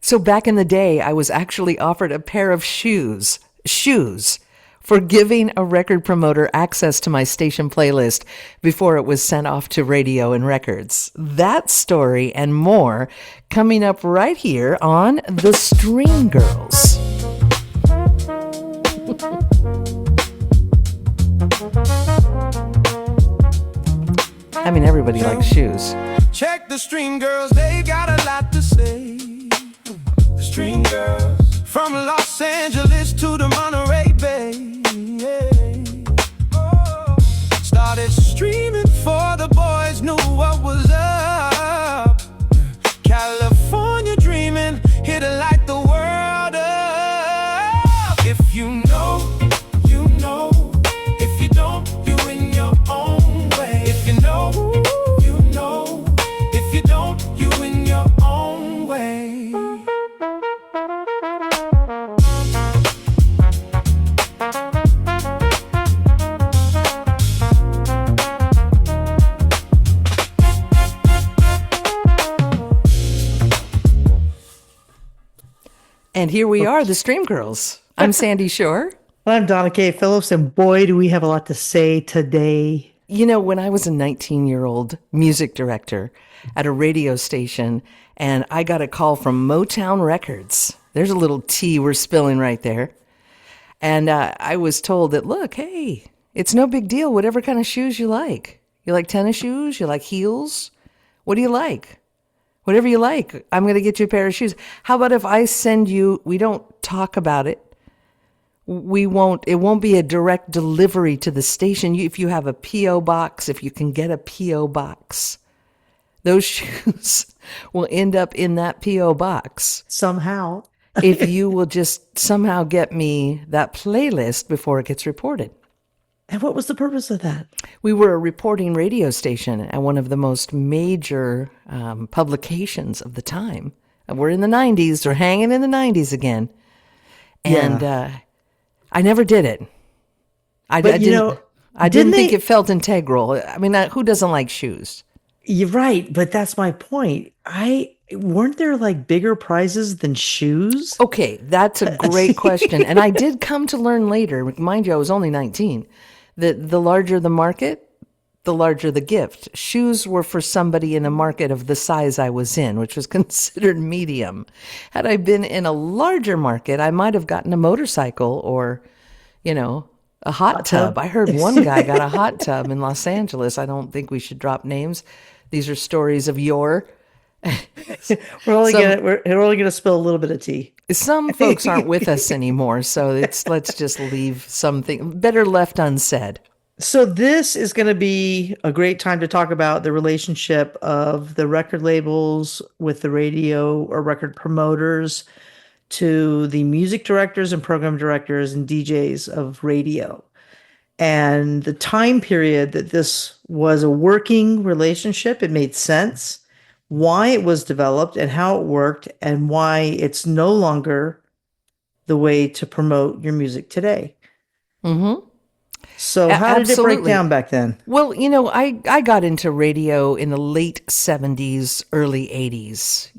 So back in the day, I was actually offered a pair of shoes for giving a record promoter access to my station playlist before it was sent off to radio and records. That story and more coming up right here on The Stream Girls. I mean, everybody likes shoes. Check the Stream Girls, they got a lot to say. The Stream Girls, from Los Angeles to the Monterey Bay. Oh. Started streaming for the boys, knew what was up. California dreaming, here to light the world up. If you know, you know. If you don't, you in your own way. If you know, you know. If you don't, you in your own way. And here we are, the Stream Girls. I'm Sandy Shore. I'm Donna K. Phillips, and boy, do we have a lot to say today. You know, when I was a 19-year-old music director at a radio station, and I got a call from Motown Records. There's a little tea we're spilling right there. And I was told that, look, hey, it's no big deal, whatever kind of shoes you like. You like tennis shoes? You like heels? What do you like? Whatever you like, I'm going to get you a pair of shoes. How about if I send you, we don't talk about it. It won't be a direct delivery to the station. If you have a P.O. box, if you can get a P.O. box, those shoes will end up in that P.O. box. Somehow. If you will just somehow get me that playlist before it gets reported. And what was the purpose of that? We were a reporting radio station at one of the most major publications of the time. We're in the 90s. We're hanging in the 90s again. And I never did it. I didn't think it felt integral. I mean, who doesn't like shoes? You're right, but that's my point. Weren't there like bigger prizes than shoes? Okay, that's a great question. And I did come to learn later, mind you, I was only 19, that the larger the market, the larger the gift. Shoes were for somebody in a market of the size I was in, which was considered medium. Had I been in a larger market, I might have gotten a motorcycle or, a hot tub. I heard one guy got a hot tub in Los Angeles. I don't think we should drop names. These are stories of yore. We're only gonna spill a little bit of tea. Some folks aren't with us anymore, so let's just leave something better left unsaid. So this is going to be a great time to talk about the relationship of the record labels with the radio or record promoters to the music directors and program directors and DJs of radio. And the time period that this was a working relationship, it made sense, why it was developed and how it worked, and why it's no longer the way to promote your music today. Mm-hmm. So how did it break down back then? Well, I got into radio in the late 70s, early 80s.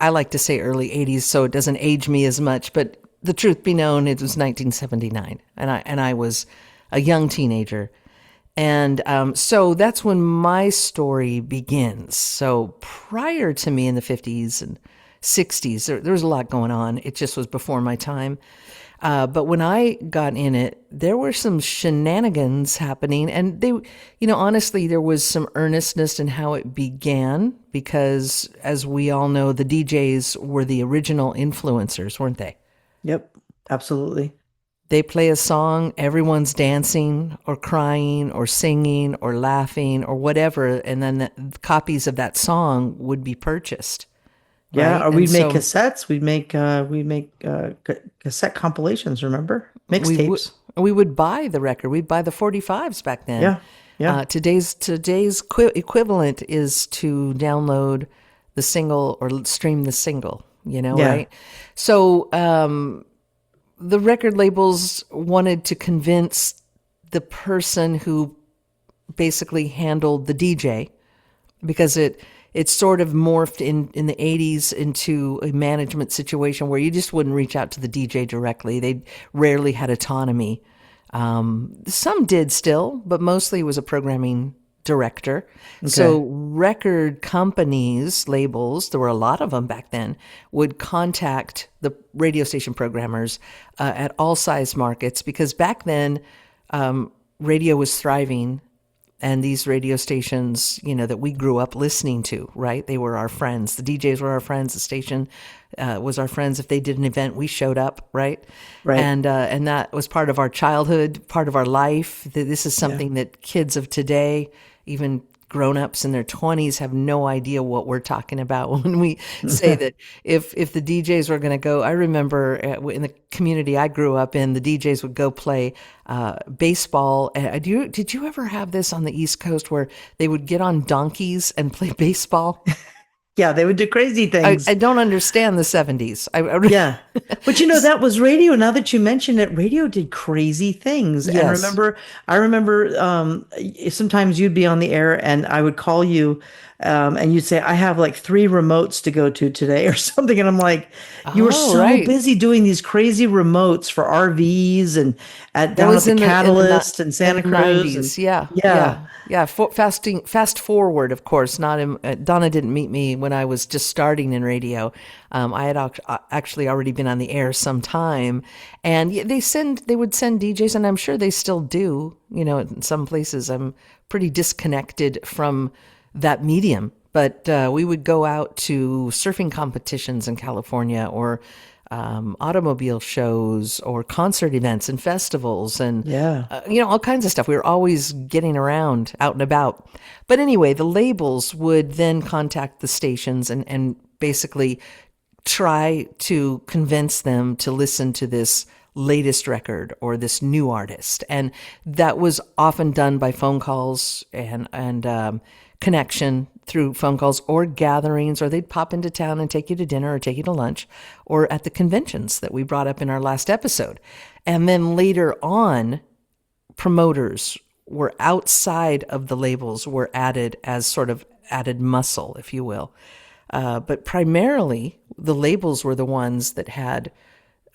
I like to say early 80s so it doesn't age me as much, but the truth be known, it was 1979, and I was a young teenager. And so that's when my story begins. So prior to me in the 50s and 60s, there was a lot going on. It just was before my time. But when I got in it, there were some shenanigans happening. And they, honestly, there was some earnestness in how it began because, as we all know, the DJs were the original influencers, weren't they? Yep, absolutely. They play a song, everyone's dancing or crying or singing or laughing or whatever, and then the copies of that song would be purchased. Yeah, right? Or we'd make cassettes. We'd make cassette compilations. Remember, mixtapes. We would buy the record. We'd buy the 45s back then. Yeah. Today's equivalent is to download the single or stream the single. Right? So the record labels wanted to convince the person who basically handled the DJ, because it it sort of morphed in the 80s into a management situation where you just wouldn't reach out to the DJ directly. They rarely had autonomy. Some did still, but mostly it was a programming director. Okay. So record companies, labels, there were a lot of them back then, would contact the radio station programmers at all size markets because back then radio was thriving, and these radio stations, that we grew up listening to, right? They were our friends. The DJs were our friends. The station was our friends. If they did an event, we showed up, right? Right. And that was part of our childhood, part of our life. This is Yeah. something that kids of today, even grown-ups in their 20s, have no idea what we're talking about when we say that if the DJs were going to go. I remember in the community I grew up in, the DJs would go play baseball. Did you ever have this on the East Coast where they would get on donkeys and play baseball? Yeah, they would do crazy things. I don't understand the 70s. Yeah. But that was radio. Now that you mention it, radio did crazy things. And Yes. I remember sometimes you'd be on the air and I would call you and you'd say, I have like 3 remotes to go to today or something. And I'm like, you were Oh, so right. busy doing these crazy remotes for RVs and That down at was the in the Catalyst and Santa in the Cruz. 90s. Yeah, Yeah. yeah, yeah. Fast forward, of course. Not in, Donna didn't meet me when I was just starting in radio. I had actually already been on the air some time, and they would send DJs, and I'm sure they still do. In some places, I'm pretty disconnected from that medium. But we would go out to surfing competitions in California or automobile shows or concert events and festivals and, Yeah. all kinds of stuff. We were always getting around out and about. But anyway, the labels would then contact the stations and basically try to convince them to listen to this latest record or this new artist. And that was often done by phone calls and connection through phone calls or gatherings, or they'd pop into town and take you to dinner or take you to lunch, or at the conventions that we brought up in our last episode. And then later on, promoters were outside of the labels, were added as sort of added muscle, if you will. But primarily, the labels were the ones that had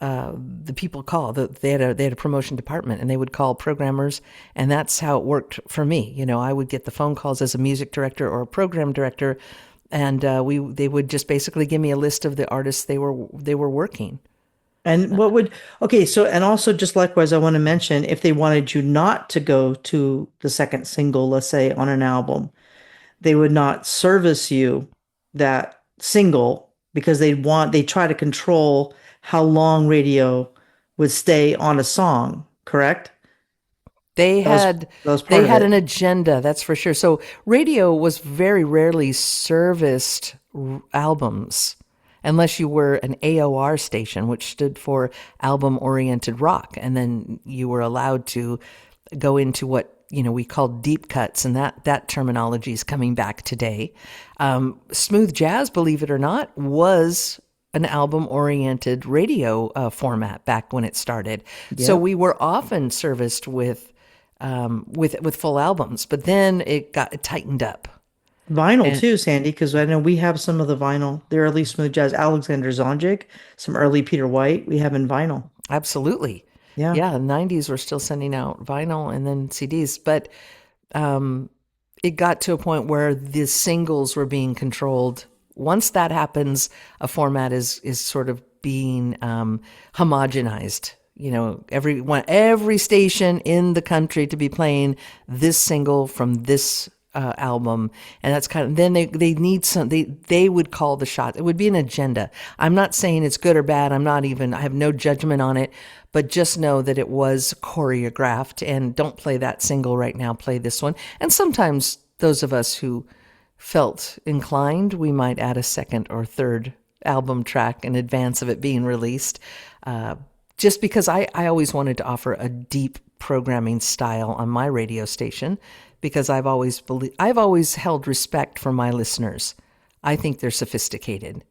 the people call. They had a promotion department, and they would call programmers, and that's how it worked for me. I would get the phone calls as a music director or a program director, and they would just basically give me a list of the artists they were working. And okay, so, and also just likewise, I want to mention if they wanted you not to go to the second single, let's say on an album, they would not service you that single because they try to control how long radio would stay on a song, correct? They That was had that was part they of had it. an agenda, that's for sure. So radio was very rarely serviced albums unless you were an AOR station, which stood for album oriented rock, and then you were allowed to go into what we called deep cuts, and that terminology is coming back today. Smooth jazz, believe it or not, was an album-oriented radio format back when it started. So Yeah. we were often serviced with full albums, but then it tightened up. Vinyl And too, Sandy, because I know we have some of the vinyl, the early smooth jazz, Alexander Zonjic, some early Peter White, we have in vinyl. absolutely, Yeah. yeah, the 90s were still sending out vinyl and then CDs, but it got to a point where the singles were being controlled. Once that happens, a format is sort of being homogenized. Every station in the country to be playing this single from this album, and that's kind of, then they need some, they would call the shots. It would be an agenda. I'm not saying it's good or bad. I have no judgment on it, but just know that it was choreographed, and don't play that single right now, play this one. And sometimes those of us who felt inclined, we might add a second or third album track in advance of it being released, just because I always wanted to offer a deep programming style on my radio station, because I've always held respect for my listeners. I think they're sophisticated,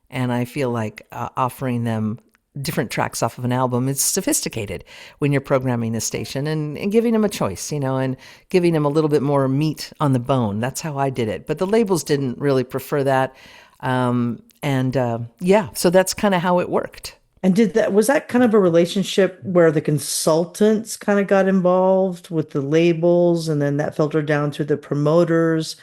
and I feel like offering them different tracks off of an album. It's sophisticated when you're programming a station and giving them a choice, and giving them a little bit more meat on the bone. That's how I did it. But the labels didn't really prefer that. So that's kind of how it worked. And was that kind of a relationship where the consultants kind of got involved with the labels and then that filtered down to the promoters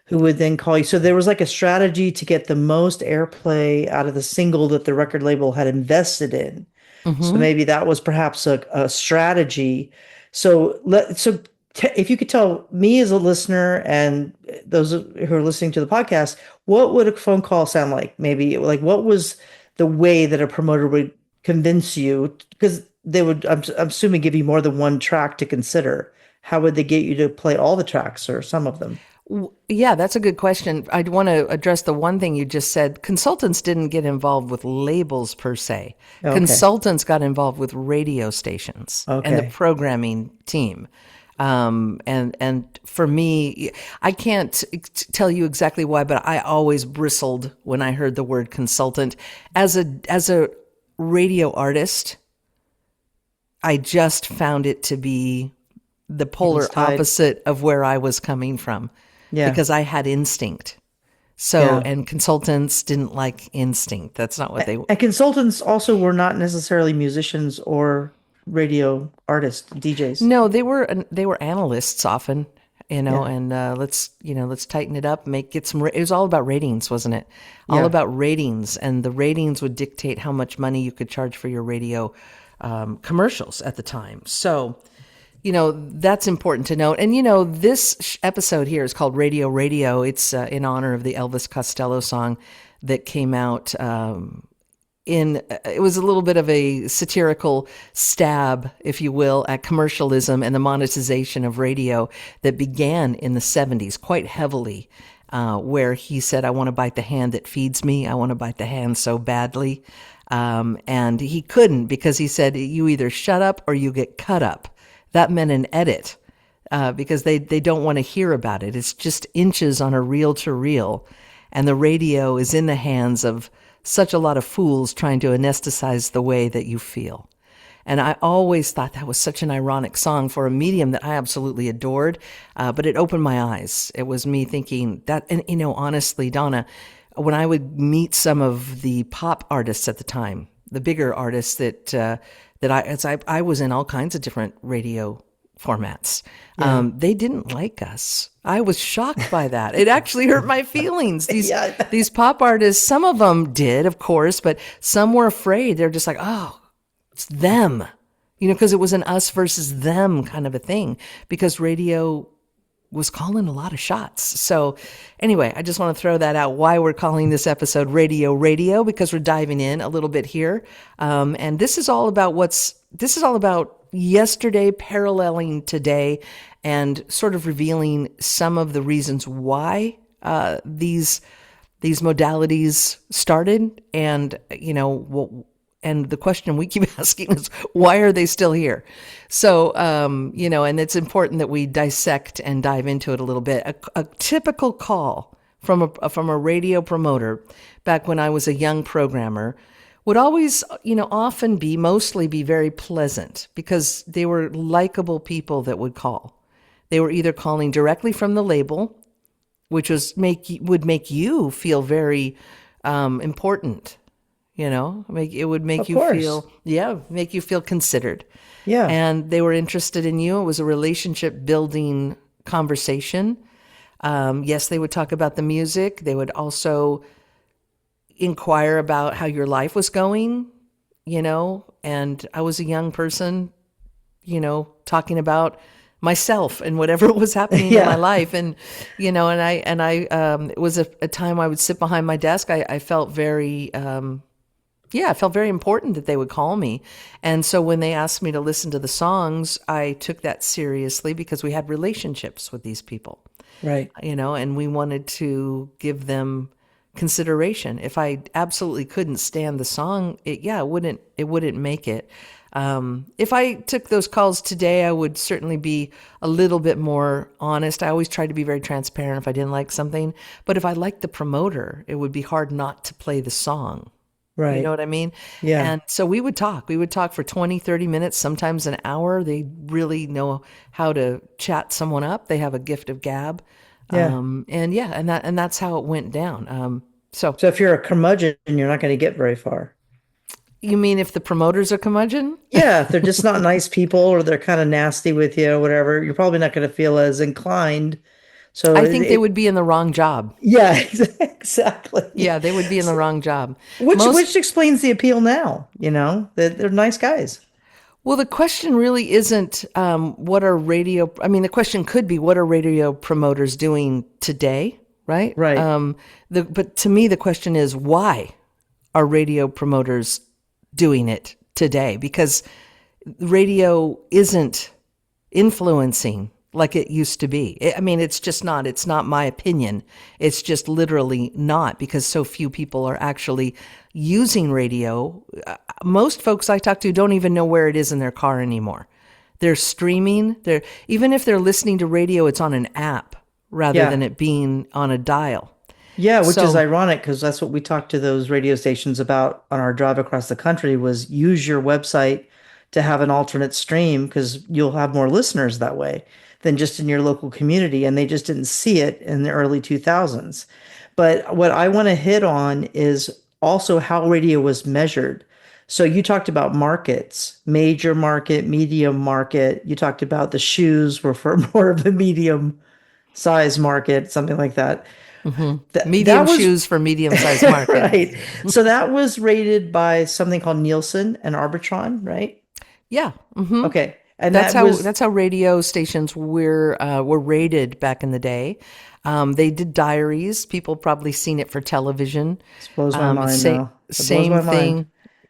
who would then call you? So there was like a strategy to get the most airplay out of the single that the record label had invested in. So Mm-hmm. maybe that was perhaps a strategy. If you could tell me as a listener and those who are listening to the podcast, what would a phone call sound like? Maybe like what was the way that a promoter would convince you? Because they would, I'm assuming, give you more than one track to consider. How would they get you to play all the tracks or some of them? Yeah, that's a good question. I'd want to address the one thing you just said. Consultants didn't get involved with labels per se. Okay. Consultants got involved with radio stations and the Okay. programming team. And for me, I can't tell you exactly why, but I always bristled when I heard the word consultant. As a radio artist, I just found it to be the polar Hands tied. opposite of where I was coming from Yeah. because I had instinct. So, Yeah. and consultants didn't like instinct. That's not what they, And consultants also were not necessarily musicians or radio artists, DJs. no, they were analysts often, Yeah. and let's tighten it up, get some, it was all about ratings, wasn't it? All Yeah. about ratings, and the ratings would dictate how much money you could charge for your radio commercials at the time. So, that's important to note. And, this episode here is called Radio Radio. It's in honor of the Elvis Costello song that came out it was a little bit of a satirical stab, if you will, at commercialism and the monetization of radio that began in the 70s quite heavily, where he said, I want to bite the hand that feeds me. I want to bite the hand so badly. And he couldn't because he said, you either shut up or you get cut up. That meant an edit. Because they don't want to hear about it. It's just inches on a reel to reel. And the radio is in the hands of such a lot of fools trying to anesthetize the way that you feel. And I always thought that was such an ironic song for a medium that I absolutely adored, but it opened my eyes. It was me thinking that, and honestly, Donna, when I would meet some of the pop artists at the time, the bigger artists I was in all kinds of different radio formats. Yeah. They didn't like us. I was shocked by that. It actually hurt my feelings. These Yeah. these pop artists, some of them did, of course, but some were afraid. They're just like, oh, it's them, because it was an us versus them kind of a thing. Because radio was calling a lot of shots. So anyway, I just want to throw that out. Why we're calling this episode Radio Radio, because we're diving in a little bit here, and this is all about yesterday paralleling today and sort of revealing some of the reasons why these modalities started, and and the question we keep asking is, why are they still here? So and it's important that we dissect and dive into it a little bit. A typical call from a radio promoter back when I was a young programmer would always, mostly be very pleasant because they were likable people that would call. They were either calling directly from the label, which would make you feel very important. It would make Of you course. make you feel considered. Yeah. And they were interested in you. It was a relationship building conversation. Yes, they would talk about the music. They would also inquire about how your life was going, and I was a young person, talking about myself and whatever was happening in my Yeah. life. And, it was a time I would sit behind my desk. I felt very, I felt very important that they would call me. And so when they asked me to listen to the songs, I took that seriously because we had relationships with these people, Right. and we wanted to give them consideration. If I absolutely couldn't stand the song, it wouldn't make it. If I took those calls today, I would certainly be a little bit more honest. I always tried to be very transparent if I didn't like something. But if I liked the promoter, it would be hard not to play the song. You know Right. what I mean? Yeah. And so we would talk. We would talk for 20, 30 minutes, sometimes an hour. They really know how to chat someone up. They have a gift of gab. Yeah. And yeah, and that's how it went down. So So if you're a curmudgeon, you're not going to get very far. you mean if the promoters are curmudgeon? Yeah, if they're just not nice people or they're kind of nasty with you or whatever, you're probably not going to feel as inclined. So I think they would be in the wrong job. yeah, exactly. Yeah, they would be in the wrong job. Most Which explains the appeal now, that they're nice guys. Well, the question really isn't what are radio. I mean, the question could be what are radio promoters doing today, right? Right. But to me, the question is why are radio promoters doing it today? Because radio isn't influencing like it used to be. I mean, it's just not. It's not my opinion. It's just literally not because so few people are actually using radio. Most folks I talk to don't even know where it is in their car anymore. They're streaming. Even if they're listening to radio, it's on an app rather Yeah. than it being on a dial. Yeah, which is So, ironic because that's what we talked to those radio stations about on our drive across the country was use your website to have an alternate stream because you'll have more listeners that way than just in your local community. And they just didn't see it in the early 2000s. But what I want to hit on is also how radio was measured. So you talked about markets, major market, medium market. You talked about the shoes were for more of a medium size market, something like that. That medium was shoes for medium-sized market. right. So that was rated by something called Nielsen and Arbitron, right? Yeah. Okay. And that was That's how radio stations were rated back in the day. They did diaries. People probably seen it for television. this blows my mind now. It blows Same my mind. thing.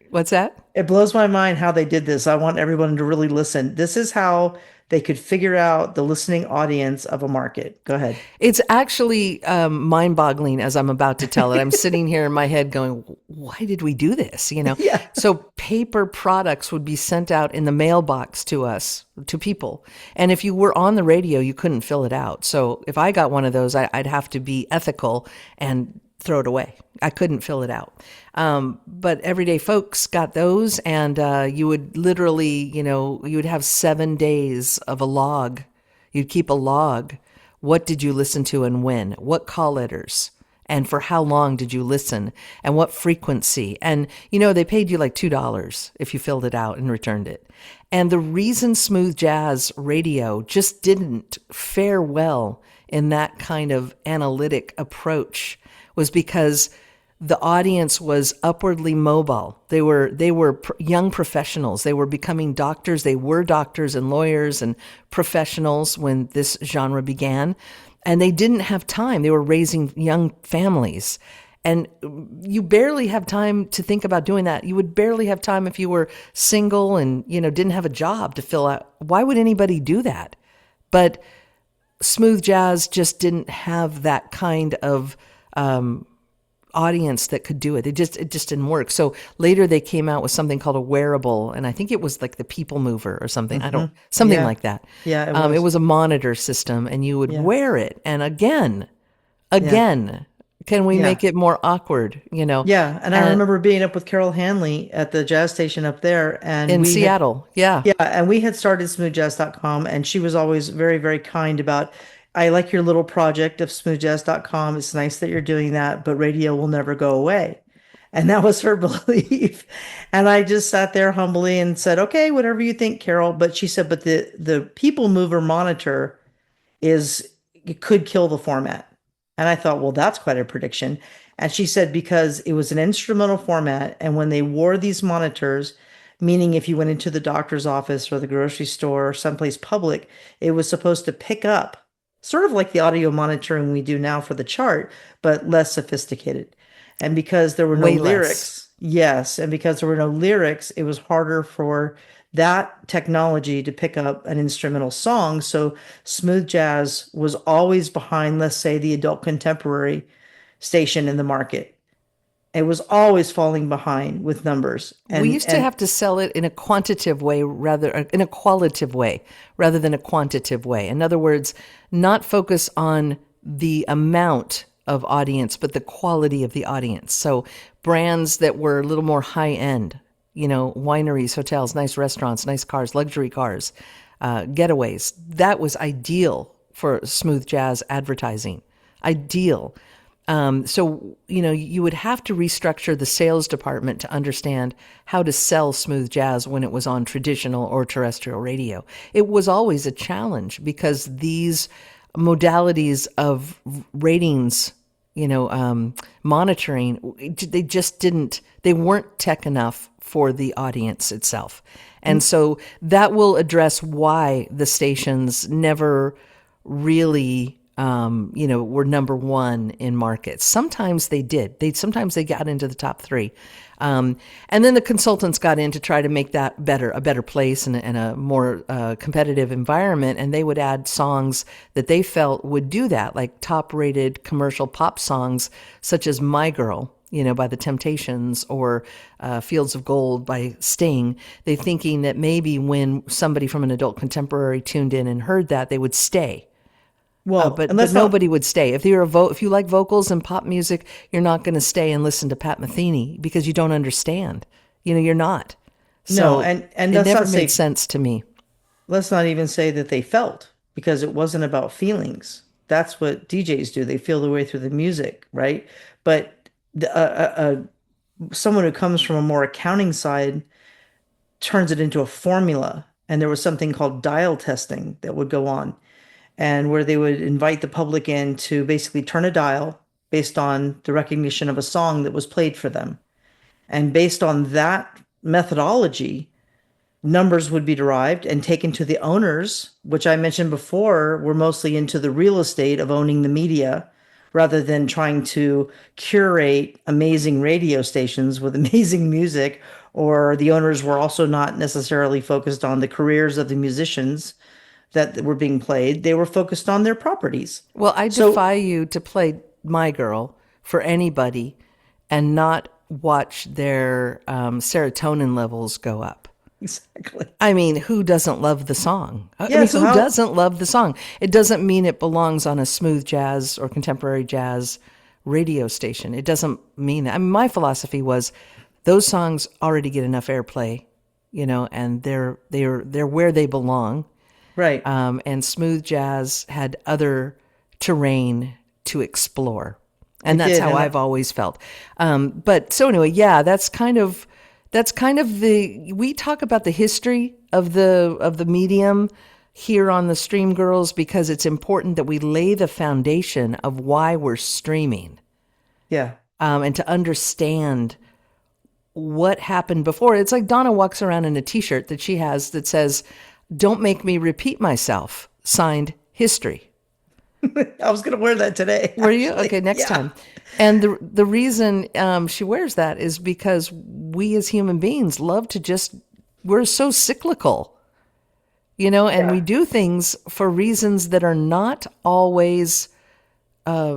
What's that? It blows my mind how they did this. I want everyone to really listen. This is how they could figure out the listening audience of a market. Go ahead. It's actually mind-boggling as I'm about to tell it. I'm sitting here in my head going, "Why did we do this?" Yeah. So paper products would be sent out in the mailbox to us, to people, and if you were on the radio, you couldn't fill it out. So if I got one of those, I'd have to be ethical and throw it away. I couldn't fill it out. But everyday folks got those, and you would literally, you would have 7 days of a log. You'd keep a log. What did you listen to and when? What call letters? And for how long did you listen? And what frequency? And, they paid you like $2 if you filled it out and returned it. And the reason smooth jazz radio just didn't fare well in that kind of analytic approach was because the audience was upwardly mobile. They were young professionals. They were becoming doctors. They were doctors and lawyers and professionals when this genre began. And they didn't have time. They were raising young families. And you barely have time to think about doing that. You would barely have time if you were single and, didn't have a job to fill out. Why would anybody do that? But smooth jazz just didn't have that kind of audience that could do it. It just didn't work. So later they came out with something called a wearable, and I think it was like the People Mover or something. Something Yeah. like that. Yeah, it It was. was a monitor system, and you would Yeah. wear it. And again, Yeah. can we Yeah. make it more awkward? Yeah. And I remember being up with Carol Hanley at the jazz station up there and In we had Seattle, yeah. yeah, and we had started smoothjazz.com and she was always very, very kind about I like your little project of smoothjazz.com. It's nice that you're doing that, but radio will never go away. And that was her belief. And I just sat there humbly and said, okay, whatever you think, Carol. But she said, but the People Mover monitor is it could kill the format. And I thought, well, that's quite a prediction. And she said, because it was an instrumental format. And when they wore these monitors, meaning if you went into the doctor's office or the grocery store or someplace public, it was supposed to pick up sort of like the audio monitoring we do now for the chart, but less sophisticated. And because there were no Way less. lyrics, yes, and because there were no lyrics, it was harder for that technology to pick up an instrumental song. So smooth jazz was always behind, let's say, the adult contemporary station in the market. It was always falling behind with numbers. We used to have to sell it in a quantitative way in a qualitative way rather than a quantitative way. In other words, not focus on the amount of audience, but the quality of the audience. So brands that were a little more high end, wineries, hotels, nice restaurants, nice cars, luxury cars, getaways. That was ideal for smooth jazz advertising. Ideal. So, you would have to restructure the sales department to understand how to sell smooth jazz when it was on traditional or terrestrial radio. It was always a challenge because these modalities of ratings, monitoring, they weren't tech enough for the audience itself. And so that will address why the stations never really were number one in markets. Sometimes they did. Sometimes they got into the top three. And then the consultants got in to try to make that a better place and a more competitive environment. And they would add songs that they felt would do that, like top rated commercial pop songs, such as My Girl, by the Temptations, or Fields of Gold by Sting. They thinking that maybe when somebody from an adult contemporary tuned in and heard that, they would stay. Well, But nobody would stay. If if you like vocals and pop music, you're not going to stay and listen to Pat Metheny because you don't understand. You're not. So no, and it let's never not say, made sense to me. let's not even say that they felt, because it wasn't about feelings. That's what DJs do. They feel their way through the music, right? But someone who comes from a more accounting side turns it into a formula. And there was something called dial testing that would go on, and where they would invite the public in to basically turn a dial based on the recognition of a song that was played for them. And based on that methodology, numbers would be derived and taken to the owners, which I mentioned before were mostly into the real estate of owning the media, rather than trying to curate amazing radio stations with amazing music. Or the owners were also not necessarily focused on the careers of the musicians that were being played. They were focused on their properties. Well, I defy you to play My Girl for anybody and not watch their serotonin levels go up. Exactly. I mean, who doesn't love the song? Yeah, Who doesn't love the song? It doesn't mean it belongs on a smooth jazz or contemporary jazz radio station. It doesn't mean that. I mean, my philosophy was those songs already get enough airplay, and they're where they belong. Right. And smooth jazz had other terrain to explore. And that's how I've always felt. But so anyway, yeah, that's kind of we talk about the history of the medium here on the Stream Girls because it's important that we lay the foundation of why we're streaming. Yeah. And to understand what happened before. It's like Donna walks around in a t-shirt that she has that says, "Don't make me repeat myself," signed History. I was going to wear that today. Were you? Okay, next time. And the reason she wears that is because we as human beings love to we're so cyclical, and we do things for reasons that are not always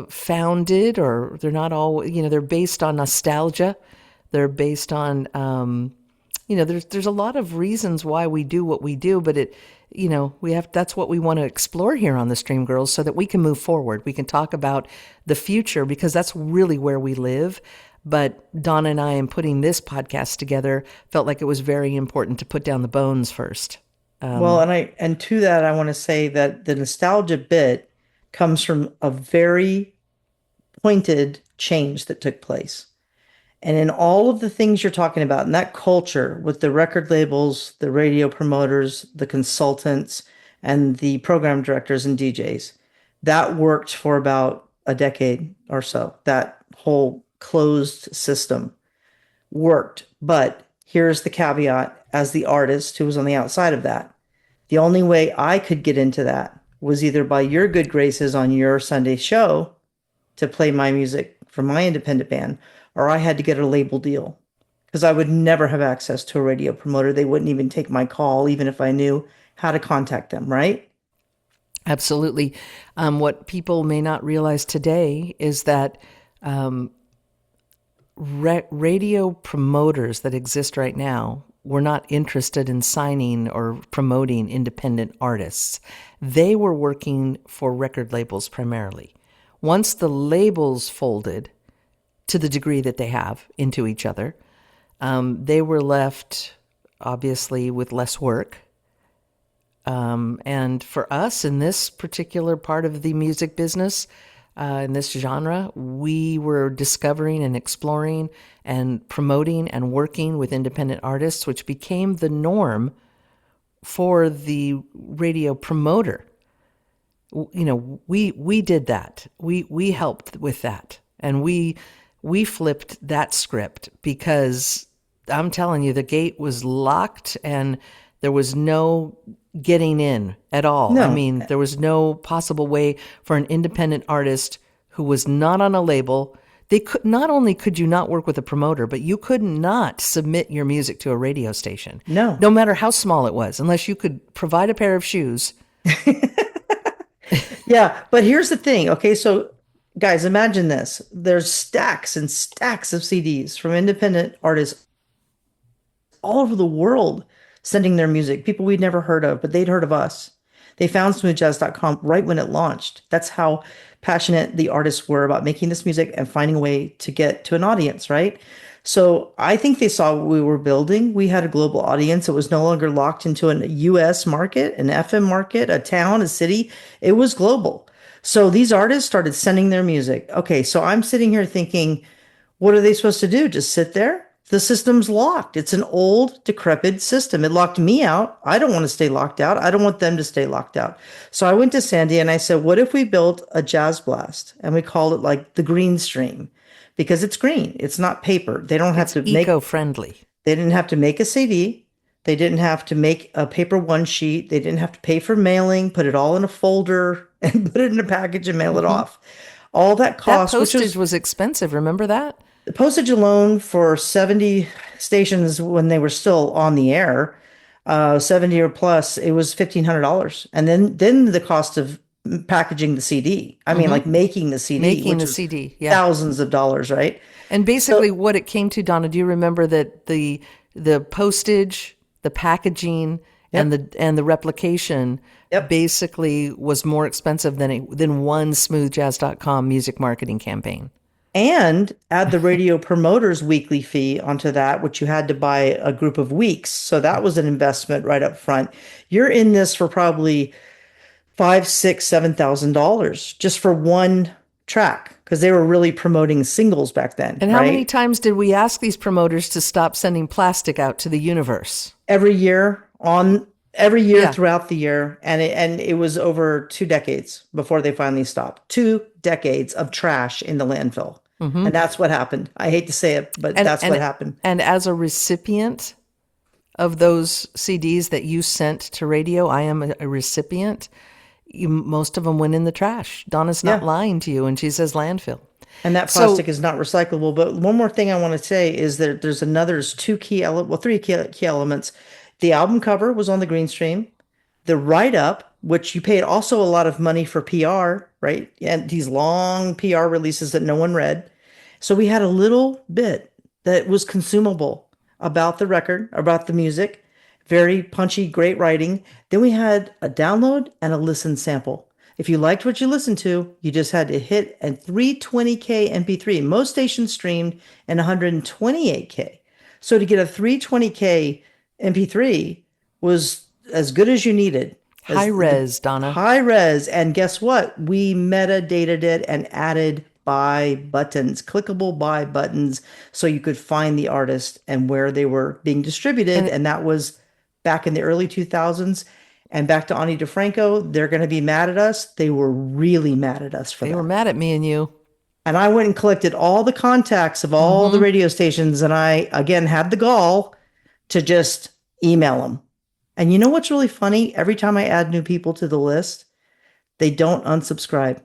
founded, or they're not all, they're based on nostalgia. They're based on, there's a lot of reasons why we do what we do, but that's what we want to explore here on the Stream Girls so that we can move forward. We can talk about the future because that's really where we live. But Donna and I, in putting this podcast together, felt like it was very important to put down the bones first. Well, and to that, I want to say that the nostalgia bit comes from a very pointed change that took place. And in all of the things you're talking about, in that culture with the record labels, the radio promoters, the consultants, and the program directors and DJs, that worked for about a decade or so. That whole closed system worked. But here's the caveat: as the artist who was on the outside of that, the only way I could get into that was either by your good graces on your Sunday show to play my music for my independent band, or I had to get a label deal, because I would never have access to a radio promoter. They wouldn't even take my call, even if I knew how to contact them, right? Absolutely. What people may not realize today is that radio promoters that exist right now were not interested in signing or promoting independent artists. They were working for record labels primarily. Once the labels folded to the degree that they have into each other, they were left obviously with less work. And for us in this particular part of the music business, in this genre, we were discovering and exploring and promoting and working with independent artists, which became the norm for the radio promoter. We did that. We helped with that, and we flipped that script because I'm telling you, the gate was locked and there was no getting in at all. I No, mean, there was no possible way for an independent artist who was not on a label. They could not only could you not work with a promoter, but you could not submit your music to a radio station. no. No matter how small it was, unless you could provide a pair of shoes. Yeah, but here's the thing. Okay, so guys, imagine this. There's stacks and stacks of CDs from independent artists all over the world sending their music, people we'd never heard of, but they'd heard of us. They found smoothjazz.com right when it launched. That's how passionate the artists were about making this music and finding a way to get to an audience, right? So I think they saw what we were building. We had a global audience. It was no longer locked into a US market, an FM market, a town, a city. It was global. So these artists started sending their music. Okay, so I'm sitting here thinking, what are they supposed to do? Just sit there? The system's locked. It's an old, decrepit system. It locked me out. I don't want to stay locked out. I don't want them to stay locked out. So I went to Sandy and I said, what if we built a jazz blast and we called it like the green stream? Because it's green. It's not paper. They don't have to make Eco-friendly. they didn't have to make a CD. They didn't have to make a paper one sheet. They didn't have to pay for mailing, put it all in a folder and put it in a package and mail it off. All that That cost, which postage was expensive. Remember that? the postage alone for 70 stations when they were still on the air, 70 or plus, it was $1,500. And then the cost of packaging the CD. I mean, like making the CD, Making which the was CD, yeah. thousands of dollars, right? And basically what it came to, Donna, do you remember that the postage, the packaging, and the replication Yep. basically was more expensive than one smoothjazz.com music marketing campaign? And add the radio promoter's weekly fee onto that, which you had to buy a group of weeks. So that was an investment right up front. You're in this for probably $5, $6, $7,000 just for one track because they were really promoting singles back then. And how right? many times did we ask these promoters to stop sending plastic out to the universe? Every year Yeah. throughout the year, and it was over 2 decades before they finally stopped. 2 decades of trash in the landfill. And that's what happened. I hate to say it, but that's what happened. And as a recipient of those CDs that you sent to radio, I am a recipient. Most of them went in the trash. Donna's not Yeah. lying to you, and she says landfill. And that So- plastic is not recyclable. But one more thing I want to say is that there's three key elements. The album cover was on the green stream. The write-up, which you paid also a lot of money for PR, right? And these long PR releases that no one read. So we had a little bit that was consumable about the record, about the music, very punchy, great writing. Then we had a download and a listen sample. If you liked what you listened to, you just had to hit a 320K MP3. Most stations streamed in 128K. So to get a 320K MP3 was as good as you needed. High res, Donna. High res. And guess what? We metadated it and added buy buttons, clickable buy buttons, so you could find the artist and where they were being distributed. And that was back in the early 2000s. And back to Ani DeFranco, they're going to be mad at us. They were really mad at us for They that. were mad at me and you. And I went and collected all the contacts of all the radio stations. And I, again, had the gall to just email them. And you know what's really funny? Every time I add new people to the list, they don't unsubscribe.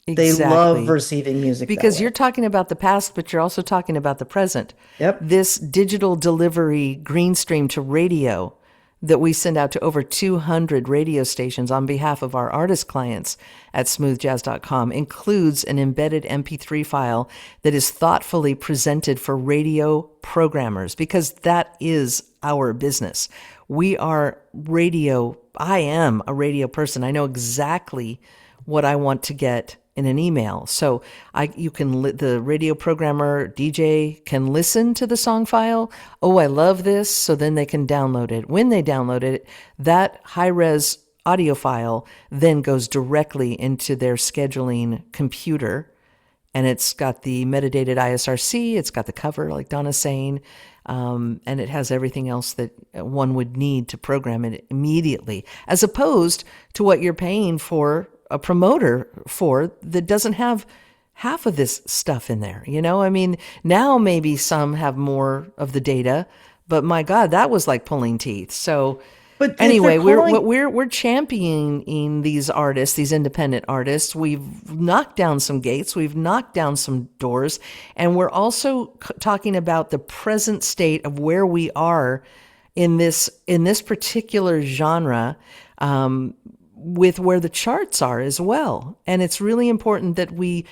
They love receiving music because that way. you're talking about the past, but you're also talking about the present. Yep. This digital delivery green stream to radio that we send out to over 200 radio stations on behalf of our artist clients at smoothjazz.com includes an embedded MP3 file that is thoughtfully presented for radio programmers because that is our business. We are radio. I am a radio person. I know exactly what I want to get in an email. So the radio programmer DJ can listen to the song file. Oh, I love this. So then they can download it. When they download it, that high res audio file then goes directly into their scheduling computer, and it's got the metadated ISRC, it's got the cover, like Donna's saying, and it has everything else that one would need to program it immediately, as opposed to what you're paying for a promoter for that doesn't have half of this stuff in there. I mean, now maybe some have more of the data, but my God, that was like pulling teeth. So But if anyway, they're calling, we're championing these artists, these independent artists. We've knocked down some gates, we've knocked down some doors, and we're also talking about the present state of where we are in this particular genre, with where the charts are as well. And it's really important that we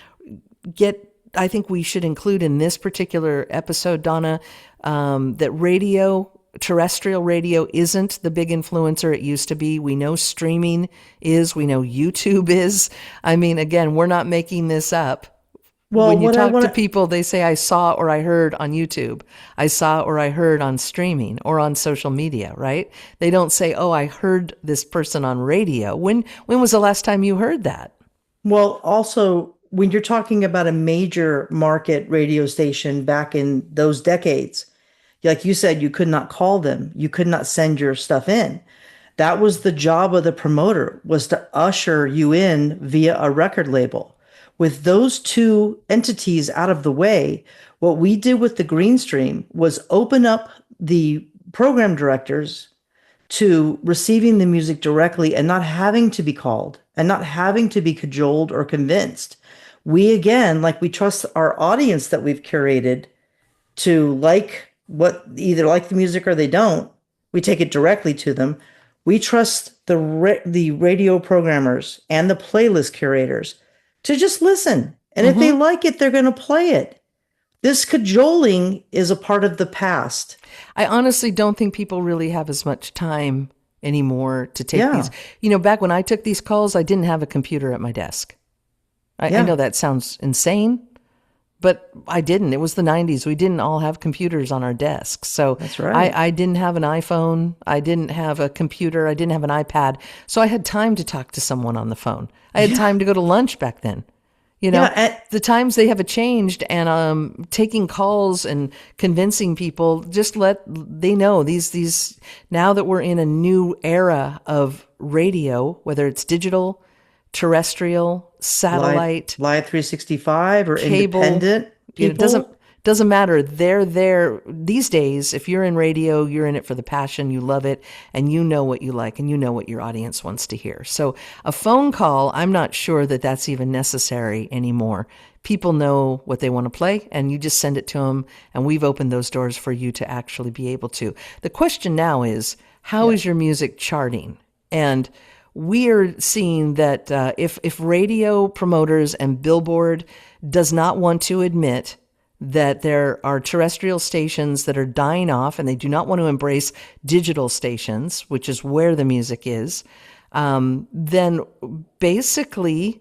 get. I think we should include in this particular episode, Donna, that terrestrial radio isn't the big influencer it used to be. We know streaming is, we know YouTube is. I mean, again, we're not making this up. well, When you what I talk want to people, they say, I saw or I heard on YouTube. I saw or I heard on streaming or on social media, right? They don't say, oh, I heard this person on radio. When was the last time you heard that? well, also, when you're talking about a major market radio station back in those decades, like you said, you could not call them, you could not send your stuff in. That was the job of the promoter, was to usher you in via a record label. With those two entities out of the way, what we did with the Green Stream was open up the program directors to receiving the music directly and not having to be called and not having to be cajoled or convinced. We again, like, we trust our audience that we've curated to either like the music or they don't. We take it directly to them. We trust the radio programmers and the playlist curators to just listen. And if they like it, they're going to play it. This cajoling is a part of the past. I honestly don't think people really have as much time anymore to take Yeah. these. Back when I took these calls, I didn't have a computer at my desk. I Yeah. know that sounds insane, but I didn't. It was the 90s. We didn't all have computers on our desks. So That's right. I didn't have an iPhone. I didn't have a computer. I didn't have an iPad. So I had time to talk to someone on the phone. I had time to go to lunch back then. Yeah, The times they have changed, and taking calls and convincing people, just let they know these now that we're in a new era of radio, whether it's digital, terrestrial, satellite, Live 365 or cable, independent people. it doesn't matter. They're there these days. If you're in radio, you're in it for the passion. You love it, and you know what you like, and you know what your audience wants to hear. So a phone call, I'm not sure that that's even necessary anymore. People know what they want to play, and you just send it to them, and we've opened those doors for you to actually be able to. The question now is, how is your music charting? And we're seeing that if radio promoters and Billboard does not want to admit that there are terrestrial stations that are dying off and they do not want to embrace digital stations, which is where the music is, then basically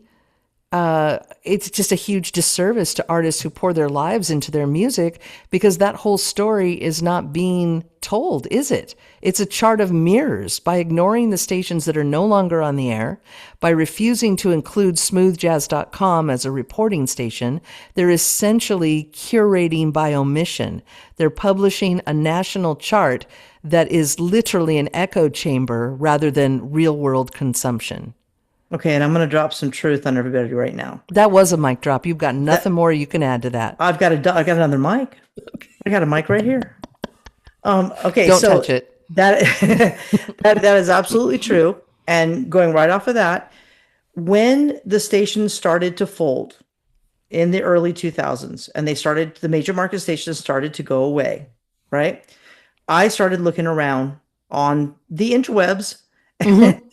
it's just a huge disservice to artists who pour their lives into their music, because that whole story is not being told, is it? It's a chart of mirrors. By ignoring the stations that are no longer on the air, by refusing to include smoothjazz.com as a reporting station, they're essentially curating by omission. They're publishing a national chart that is literally an echo chamber rather than real world consumption. Okay, and I'm going to drop some truth on everybody right now. That was a mic drop. You've got nothing more you can add to that. I got another mic. I got a mic right here. Okay, Don't so touch it. that that is absolutely true. And going right off of that, when the station started to fold in the early 2000s, and the major market stations started to go away, right? I started looking around on the interwebs.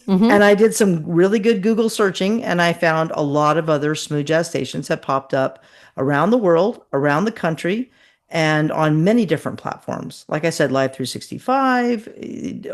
And I did some really good Google searching, and I found a lot of other smooth jazz stations had popped up around the world, around the country, and on many different platforms. Like I said, Live 365,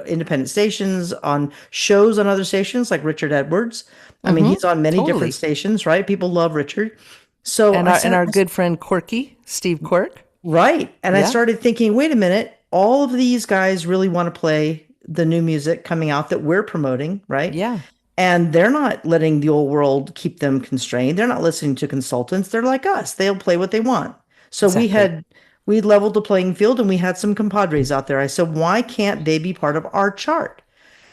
independent stations, on shows on other stations like Richard Edwards. I mean, he's on many different Totally. stations, right? People love Richard. So And I our said, good friend Quirky, Steve Quirk. right. And I Yeah. started thinking, wait a minute, all of these guys really want to play the new music coming out that we're promoting, right? Yeah. And they're not letting the old world keep them constrained. They're not listening to consultants. They're like us. They'll play what they want. So Exactly. we leveled the playing field and we had some compadres out there. I said, why can't they be part of our chart?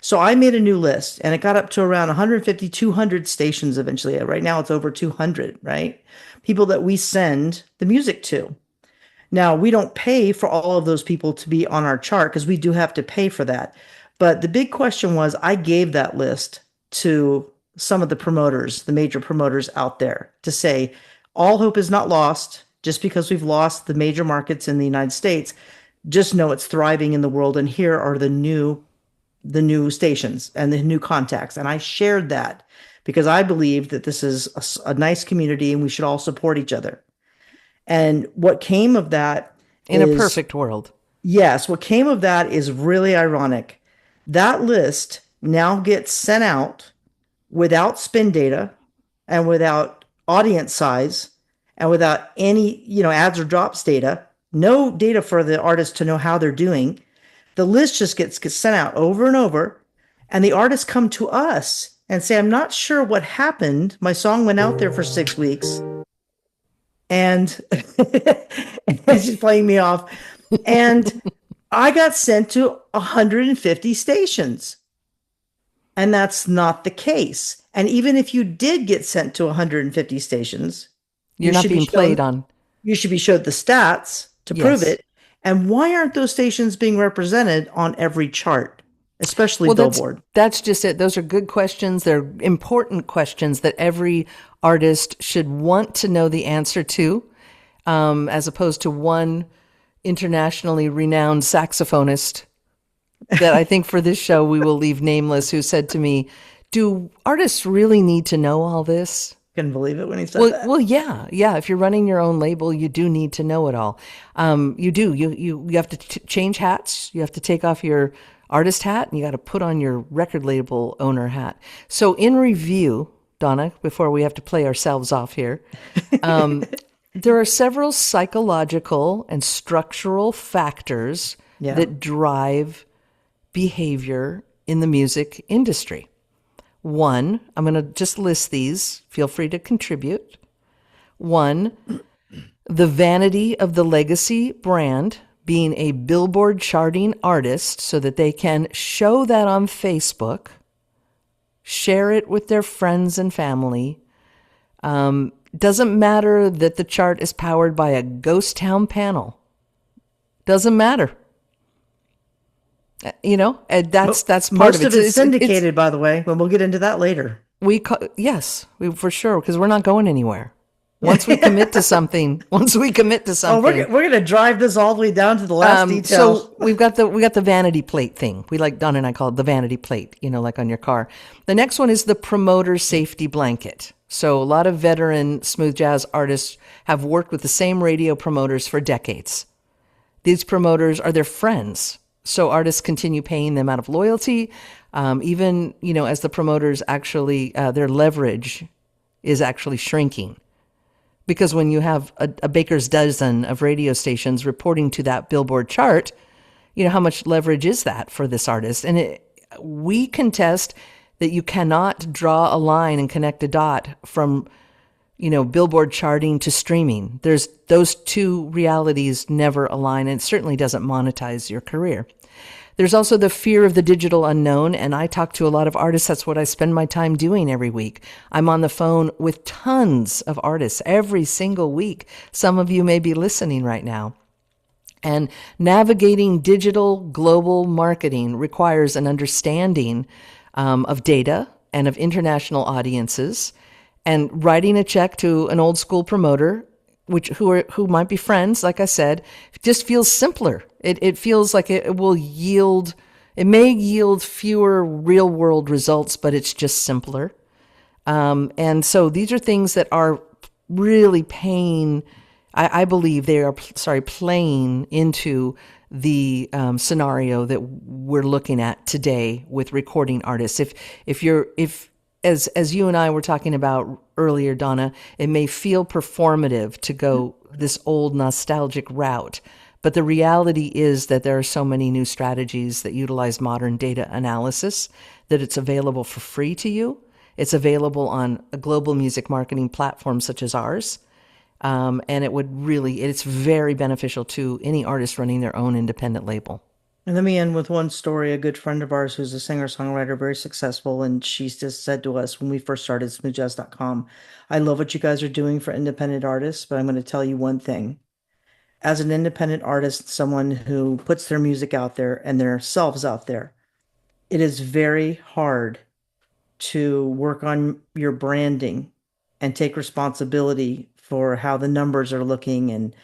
So I made a new list and it got up to around 150, 200 stations eventually. Right now it's over 200, right? People that we send the music to. Now, we don't pay for all of those people to be on our chart because we do have to pay for that. But the big question was I gave that list to some of the promoters, the major promoters out there to say, all hope is not lost just because we've lost the major markets in the United States. Just know it's thriving in the world. And here are the new stations and the new contacts. And I shared that because I believe that this is a nice community and we should all support each other. And what came of that In a is, perfect world. yes, what came of that is really ironic. That list now gets sent out without spin data and without audience size and without any, ads or drops data, no data for the artist to know how they're doing. The list just gets sent out over and over. And the artists come to us and say, I'm not sure what happened. My song went out there for 6 weeks and she's playing me off. And I got sent to 150 stations. And that's not the case. And even if you did get sent to 150 stations, You're not being played on. you should be showed the stats to prove Yes. it. And why aren't those stations being represented on every chart, especially Well, Billboard? that's just it. Those are good questions. They're important questions that every artist should want to know the answer to, as opposed to one internationally renowned saxophonist that I think for this show we will leave nameless, who said to me, "Do artists really need to know all this?" Couldn't believe it when he said Well, that. well, yeah, yeah. If you're running your own label, you do need to know it all. You do. You have to change hats. You have to take off your artist hat, and you got to put on your record label owner hat. So, in review, Donna, before we have to play ourselves off here, there are several psychological and structural factors Yeah. that drive behavior in the music industry. One, I'm going to just list these. Feel free to contribute. One, the vanity of the legacy brand, being a Billboard charting artist so that they can show that on Facebook, share it with their friends and family. Doesn't matter that the chart is powered by a ghost town panel. Doesn't matter. And that's part Most of it. of it's syndicated, by the way, but we'll get into that later. Yes, for sure, because we're not going anywhere. Once we commit to something, Oh, we're gonna drive this all the way down to the last detail. so we got the vanity plate thing. We, like Donna and I, call it the vanity plate, like on your car. The next one is the promoter safety blanket. So a lot of veteran smooth jazz artists have worked with the same radio promoters for decades. These promoters are their friends. So artists continue paying them out of loyalty, even, as the promoters actually, their leverage is actually shrinking. Because when you have a baker's dozen of radio stations reporting to that Billboard chart, how much leverage is that for this artist? And we contest that you cannot draw a line and connect a dot from, Billboard charting to streaming. There's those two realities never align, and it certainly doesn't monetize your career. There's also the fear of the digital unknown, and I talk to a lot of artists. That's what I spend my time doing every week. I'm on the phone with tons of artists every single week. Some of you may be listening right now. And navigating digital global marketing requires an understanding of data and of international audiences. And writing a check to an old school promoter, who might be friends, like I said, just feels simpler. It feels like it may yield fewer real world results, but it's just simpler. And so these are things that are really paying I believe they are, playing into the scenario that we're looking at today with recording artists. If as you and I were talking about earlier, Donna, it may feel performative to go this old nostalgic route, but the reality is that there are so many new strategies that utilize modern data analysis that it's available for free to you. It's available on a global music marketing platform such as ours. And it's very beneficial to any artist running their own independent label. And let me end with one story. A good friend of ours who's a singer-songwriter, very successful, and she's just said to us when we first started smoothjazz.com, I love what you guys are doing for independent artists, but I'm going to tell you one thing. As an independent artist, someone who puts their music out there and their selves out there, it is very hard to work on your branding and take responsibility for how the numbers are looking. And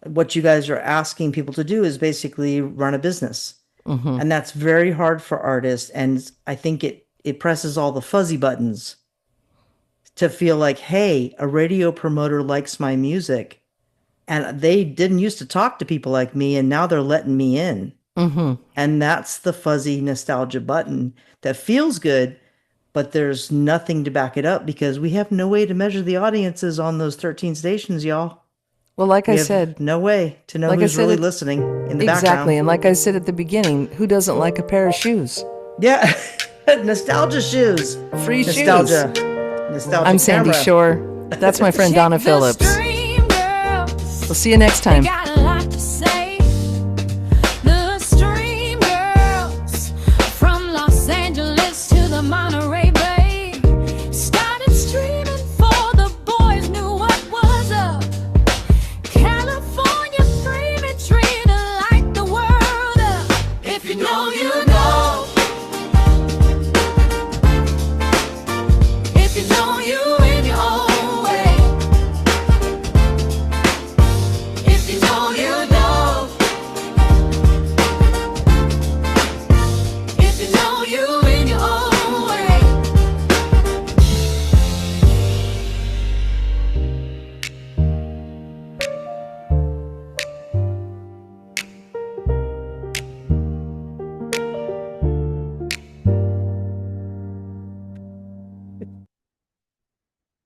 what you guys are asking people to do is basically run a business. And that's very hard for artists. And I think it presses all the fuzzy buttons to feel like, hey, a radio promoter likes my music. And they didn't used to talk to people like me, and now they're letting me in. And that's the fuzzy nostalgia button that feels good, but there's nothing to back it up because we have no way to measure the audiences on those 13 stations, y'all. Well, like We I have said, no way to know who's really listening in the exactly. background. And like I said at the beginning, who doesn't like a pair of shoes? Yeah. Nostalgia shoes. Free Nostalgia. shoes. Nostalgia I'm Sandy camera. Shore. That's my friend Donna Phillips. We'll see you next time.